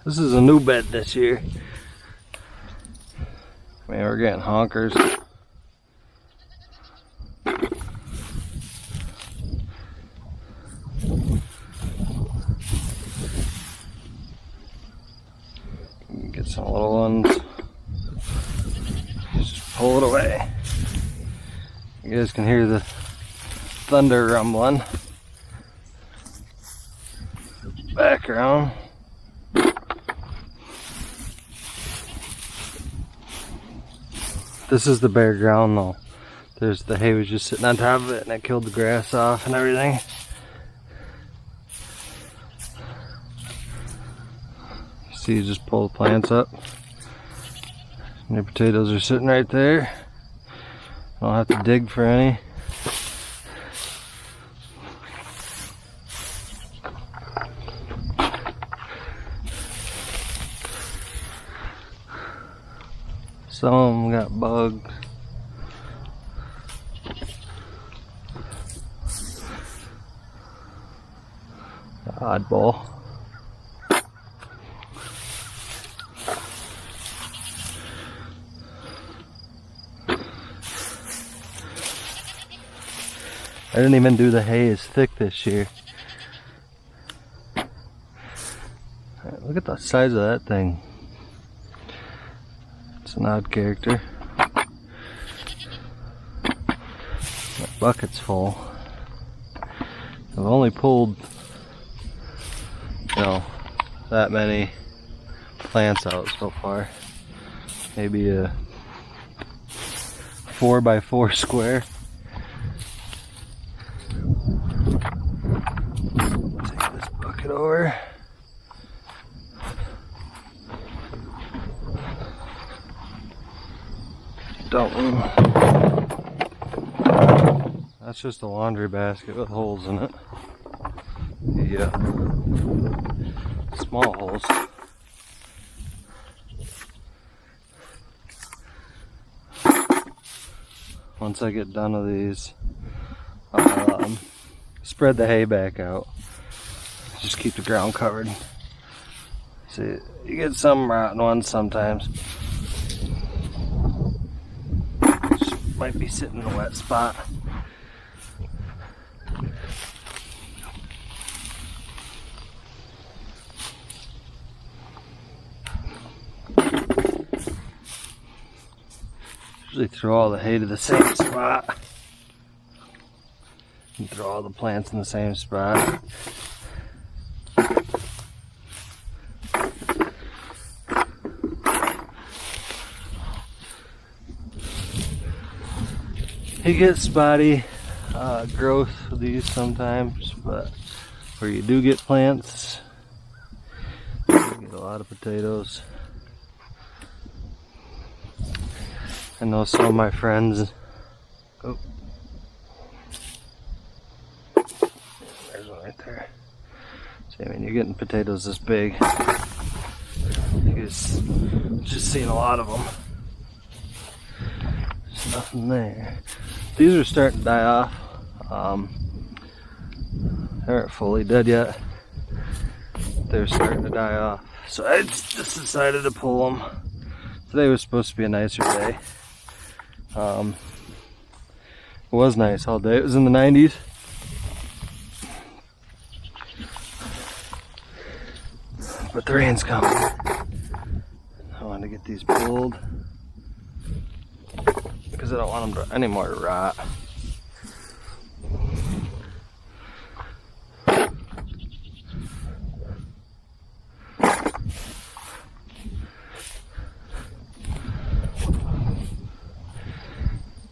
This is a new bed this year. Man, we're getting honkers. Get some little ones. Just pull it away. You guys can hear the thunder rumbling. Background. This is the bare ground though. There's the hay was just sitting on top of it and it killed the grass off and everything. See, you just pull the plants up. And your potatoes are sitting right there. I don't have to dig for any. Some of them got bugs. Oddball. I didn't even do the hay as thick this year. Look at the size of that thing. It's an odd character. That bucket's full. I've only pulled, you know, that many plants out so far. Maybe a 4x4 square. Take this bucket over. That's just a laundry basket with holes in it. Yeah. Small holes. Once I get done with these, I'll spread the hay back out. Just keep the ground covered. See, you get some rotten ones sometimes. Might be sitting in a wet spot. Usually throw all the hay to the same spot. And throw all the plants in the same spot. You get spotty growth with these sometimes, but where you do get plants, you get a lot of potatoes. I know some of my friends. Oh, there's one right there. See, I mean, you're getting potatoes this big. You guys just seen a lot of them. There's nothing there. These are starting to die off. They aren't fully dead yet. They're starting to die off. So I just decided to pull them. Today was supposed to be a nicer day. It was nice all day. It was in the 90s. But the rain's coming. I want to get these pulled because I don't want them to anymore to rot.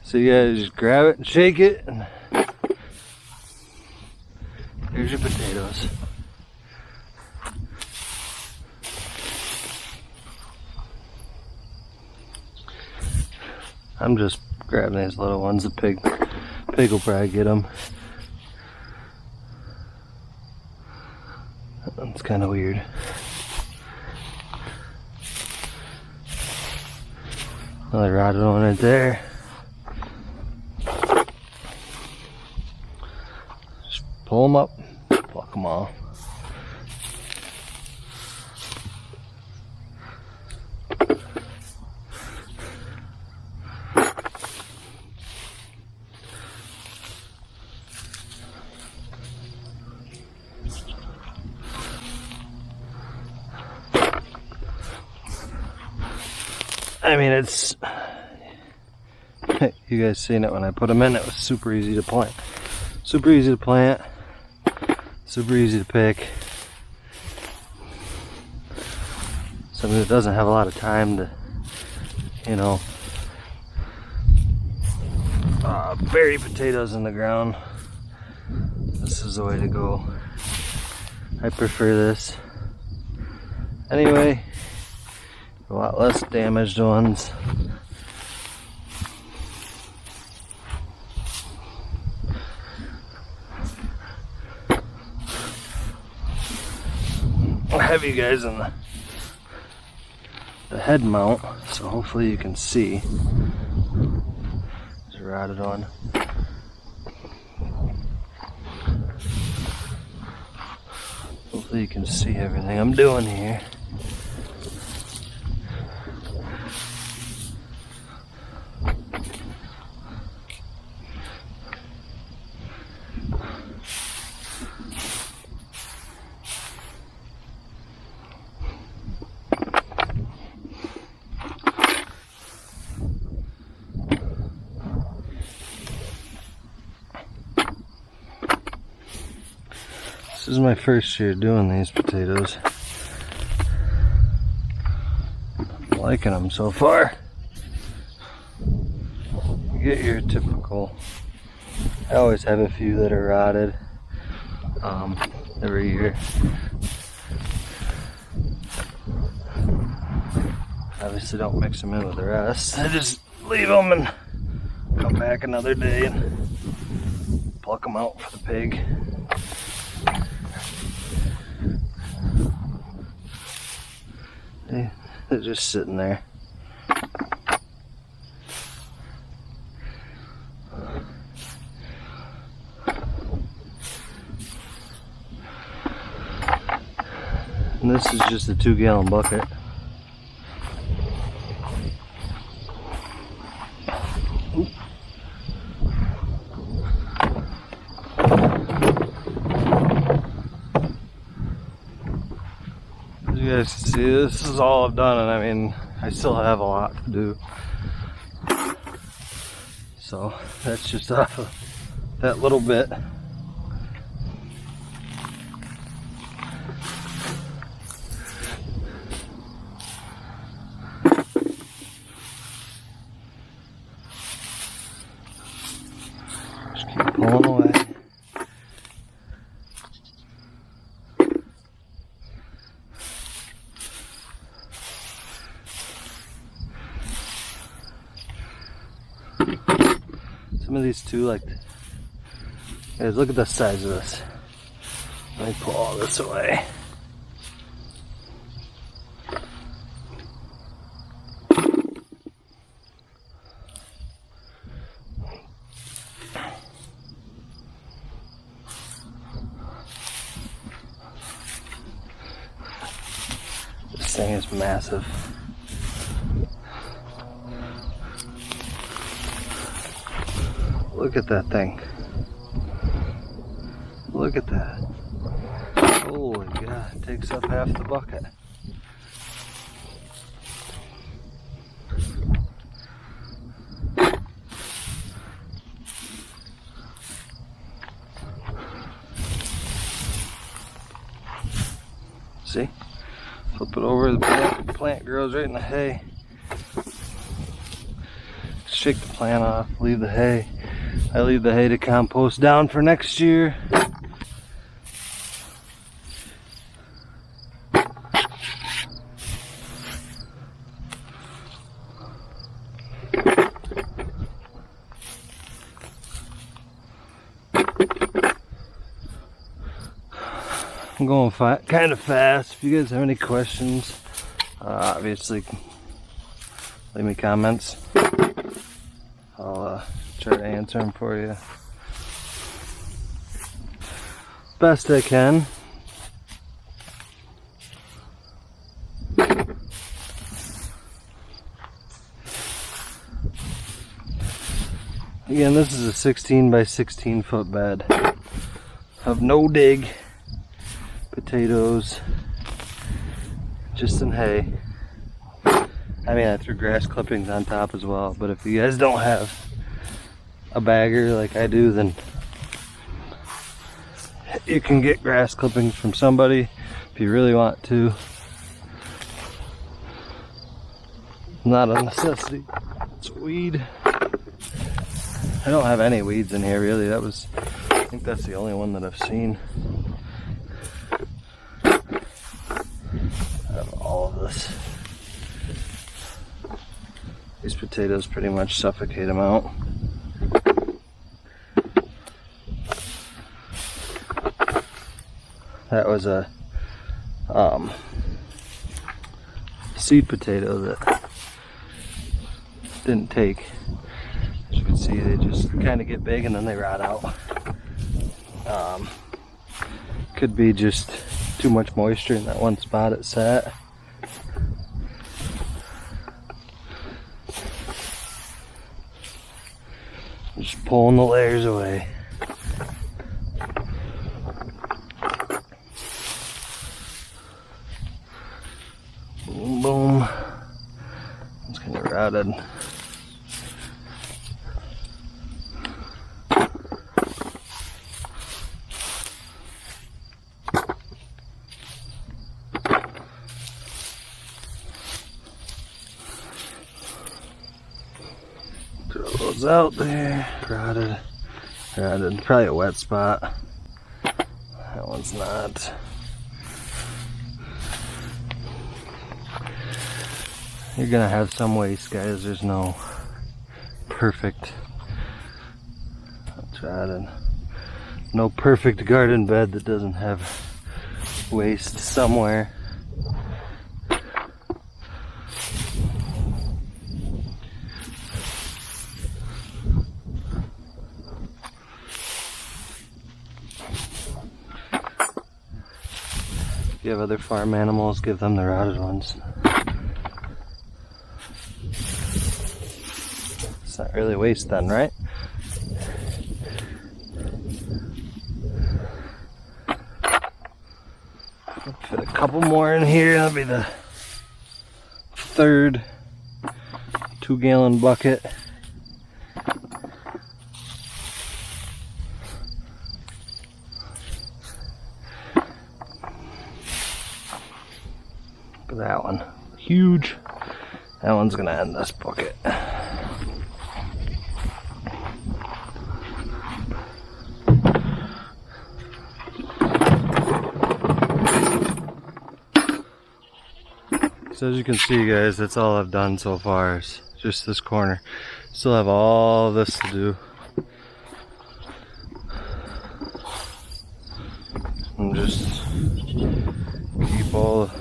So you guys just grab it and shake it, and here's your potatoes. I'm just grabbing these little ones. The pig will probably get them. That's kind of weird. Another rotted one right there. Just pull them up, pluck them off. I mean, it's, you guys seen it when I put them in, it was super easy to plant. Super easy to plant, super easy to pick. Somebody that doesn't have a lot of time to, you know, bury potatoes in the ground. This is the way to go. I prefer this. Anyway, a lot less damaged ones. I'll have you guys in the head mount, so hopefully you can see. It's rotted on. Hopefully you can see everything I'm doing here. This is my first year doing these potatoes. I'm liking them so far. You get your typical, I always have a few that are rotted every year. Obviously don't mix them in with the rest. I just leave them and come back another day and pluck them out for the pig. They're just sitting there. And this is just a 2-gallon bucket. You guys can see this is all I've done, and I mean I still have a lot to do. So that's just off of that little bit. Just keep pulling away. Some of these too, like, guys, look at the size of this. Let me pull all this away. This thing is massive. Look at that thing. Look at that. Holy God, it takes up half the bucket. See? Flip it over, the plant grows right in the hay. Shake the plant off, leave the hay. I leave the hay to compost down for next year. I'm going kind of fast. If you guys have any questions, obviously leave me comments. I'll try to answer them for you best I can. Again, this is a 16 by 16 foot bed of no dig potatoes, just in hay. I mean, I threw grass clippings on top as well, but if you guys don't have a bagger like I do, then you can get grass clippings from somebody if you really want to. Not a necessity. It's weed. I don't have any weeds in here really. I think that's the only one that I've seen. Out of all of this. These potatoes pretty much suffocate them out. That was a seed potato that didn't take. As you can see, they just kind of get big and then they rot out. Could be just too much moisture in that one spot it sat. Just pulling the layers away. Boom, boom. It's kind of rotted. Throw those out there. Rotted. Probably a wet spot. That one's not. You're gonna have some waste, guys. There's no perfect. No perfect garden bed that doesn't have waste somewhere. If you have other farm animals, give them the rotted ones. It's not really waste then, right? Fit a couple more in here. That'll be the third 2-gallon bucket. Look at that one. Huge. That one's gonna end this bucket. So as you can see, guys, that's all I've done so far is just this corner. Still have all this to do. And just keep all,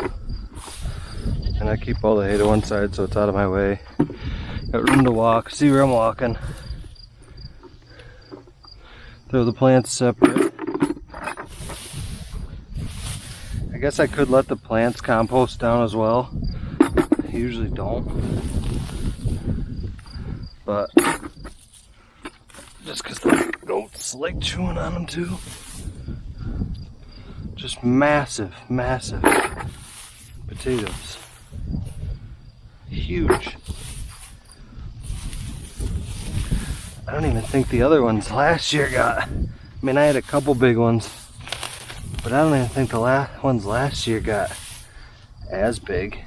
and I keep all the hay to one side so it's out of my way. Got room to walk, see where I'm walking. Throw the plants separate. I guess I could let the plants compost down as well. I usually don't. But just because the goats like chewing on them too. Just massive, massive potatoes. Huge. I don't even think the other ones last year got. I mean, I had a couple big ones. But I don't even think the ones last year got as big.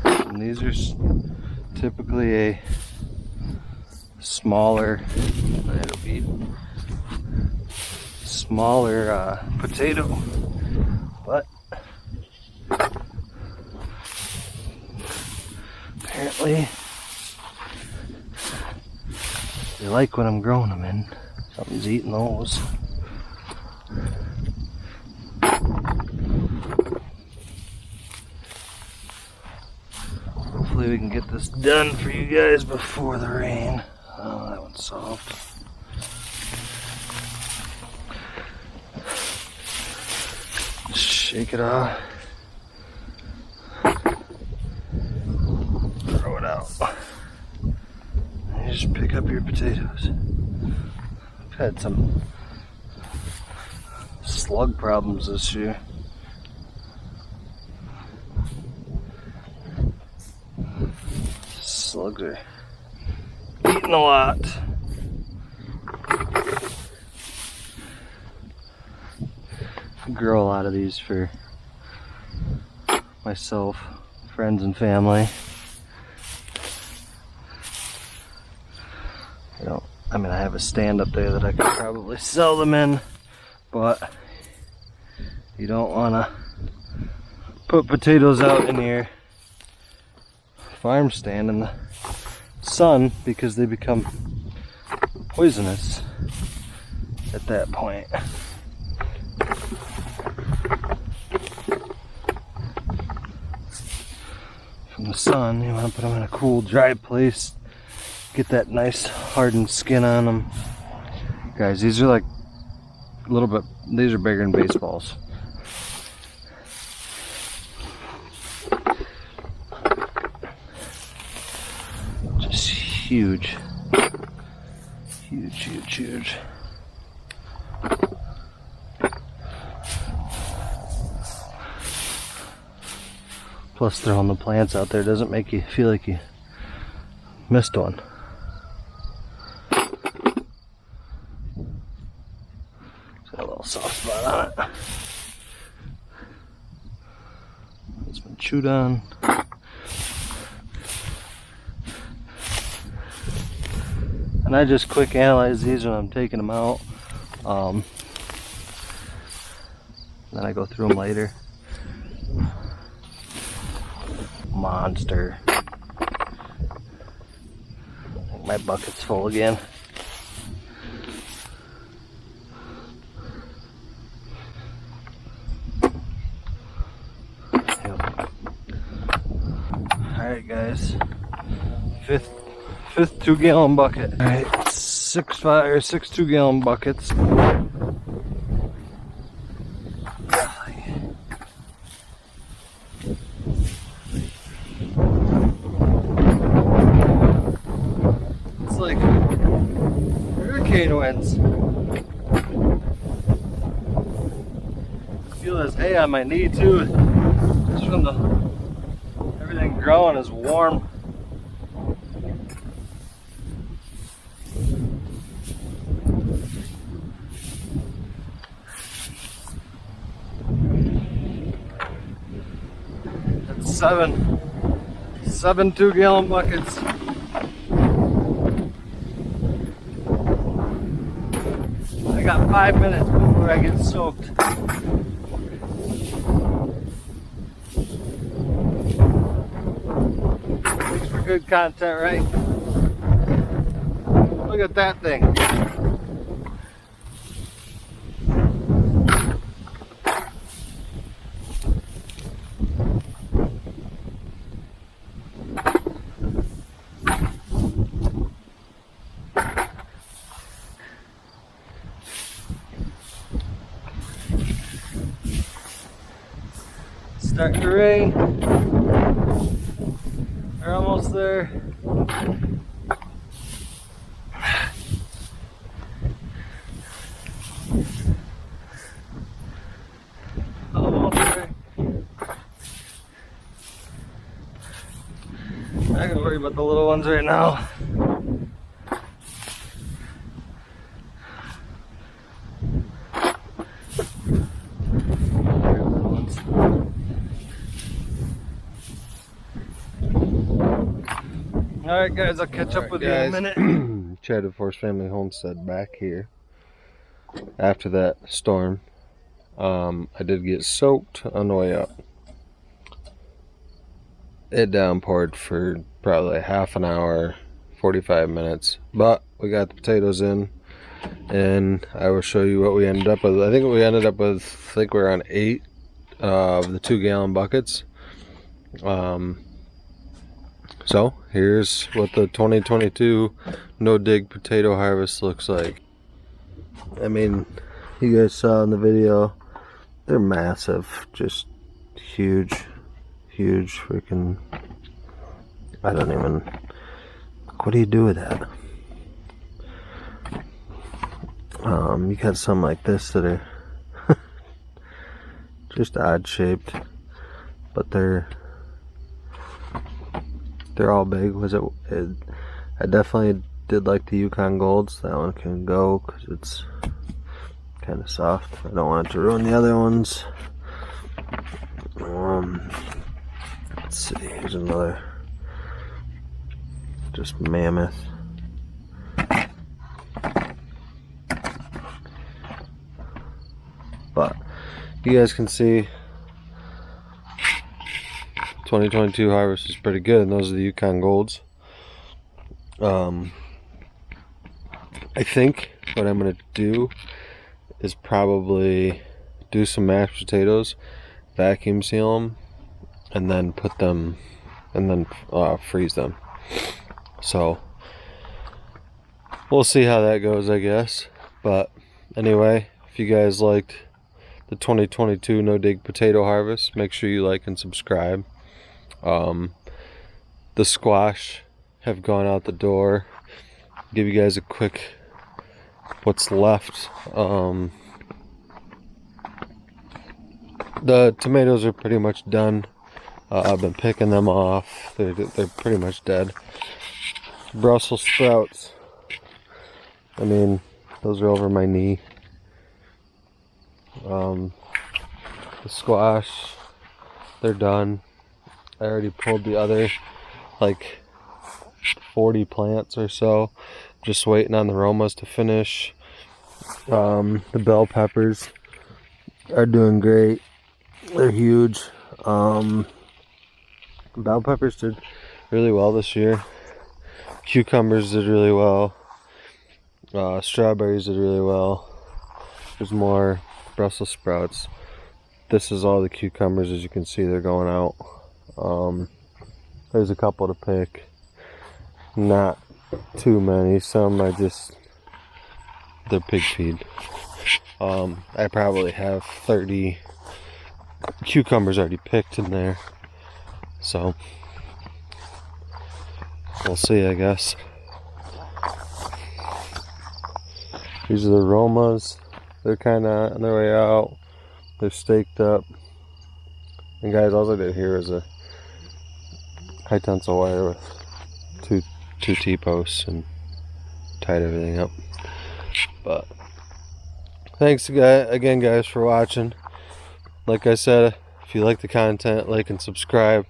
And these are typically a smaller, potato. But apparently they like what I'm growing them in. Something's eating those. Hopefully we can get this done for you guys before the rain. Oh, that one's soft. Just shake it off. Throw it out. And you just pick up your potatoes. I've had some slug problems this year. slugs are eating a lot. I grow a lot of these for myself, friends and family. I mean, I have a stand up there that I could probably sell them in, but you don't want to put potatoes out in your farm stand in the sun because they become poisonous at that point. From the sun, you want to put them in a cool, dry place. Get that nice hardened skin on them. Guys, these are like a little bit, these are bigger than baseballs. Just huge. Huge, huge, huge. Plus throwing the plants out there doesn't make you feel like you missed one. Got a little soft spot on it. It's been chewed on. And I just quick analyze these when I'm taking them out. Then I go through them later. Monster. I think my bucket's full again. Yep. Alright guys. Fifth 2-gallon bucket. Alright, 6 2-gallon buckets. It's like hurricane winds. I feel this hay on my knee too. Just from everything growing is warm. Seven 2-gallon buckets. I got 5 minutes before I get soaked. Makes for good content, right? Look at that thing. Starting to rain. We're almost there. Almost there. I'm not gonna worry about the little ones right now. Alright guys, I'll catch up with you in a minute. Chad Force Family Homestead back here after that storm. I did get soaked on the way up. It downpoured for probably half an hour, 45 minutes, but we got the potatoes in and I will show you what we ended up with. I think we're on 8 of the 2-gallon buckets. So here's what the 2022 no-dig potato harvest looks like. I mean, you guys saw in the video, they're massive, just huge freaking, I don't even, what do you do with that? You got some like this that are just odd shaped, but they're They're all big. I definitely did like the Yukon Golds. That one can go because it's kind of soft. I don't want it to ruin the other ones. Let's see, here's another just mammoth. But you guys can see 2022 harvest is pretty good, and those are the Yukon Golds. I think what I'm gonna do is probably do some mashed potatoes, vacuum seal them, and then put them, and then freeze them. So we'll see how that goes, I guess. But anyway, if you guys liked the 2022 no dig potato harvest, make sure you like and subscribe. The squash have gone out the door. Give you guys a quick what's left. The tomatoes are pretty much done. I've been picking them off. They're pretty much dead. Brussels sprouts, I mean, those are over my knee. The squash, they're done. I already pulled the other like 40 plants or so, just waiting on the Romas to finish. The bell peppers are doing great. They're huge. Bell peppers did really well this year. Cucumbers did really well. Strawberries did really well. There's more Brussels sprouts. This is all the cucumbers. As you can see, they're going out. There's a couple to pick. Not too many. Some they're pig feed. I probably have 30 cucumbers already picked in there. So we'll see, I guess. These are the Romas. They're kind of on their way out. They're staked up. And guys, all I did here is a high tensile wire with two T-posts and tied everything up. But thanks again, guys, for watching. Like I said, if you like the content, like and subscribe.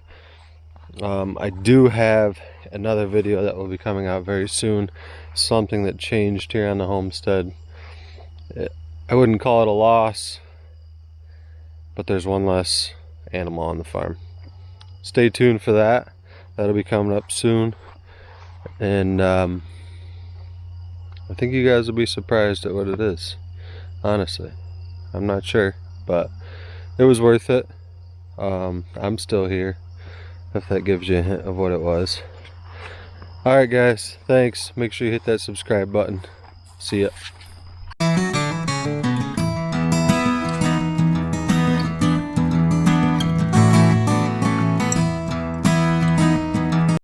I do have another video that will be coming out very soon. Something that changed here on the homestead. I wouldn't call it a loss, but there's one less animal on the farm. Stay tuned for that. That'll be coming up soon. And I think you guys will be surprised at what it is. Honestly, I'm not sure, but it was worth it. I'm still here, if that gives you a hint of what it was. Alright guys, thanks. Make sure you hit that subscribe button. See ya.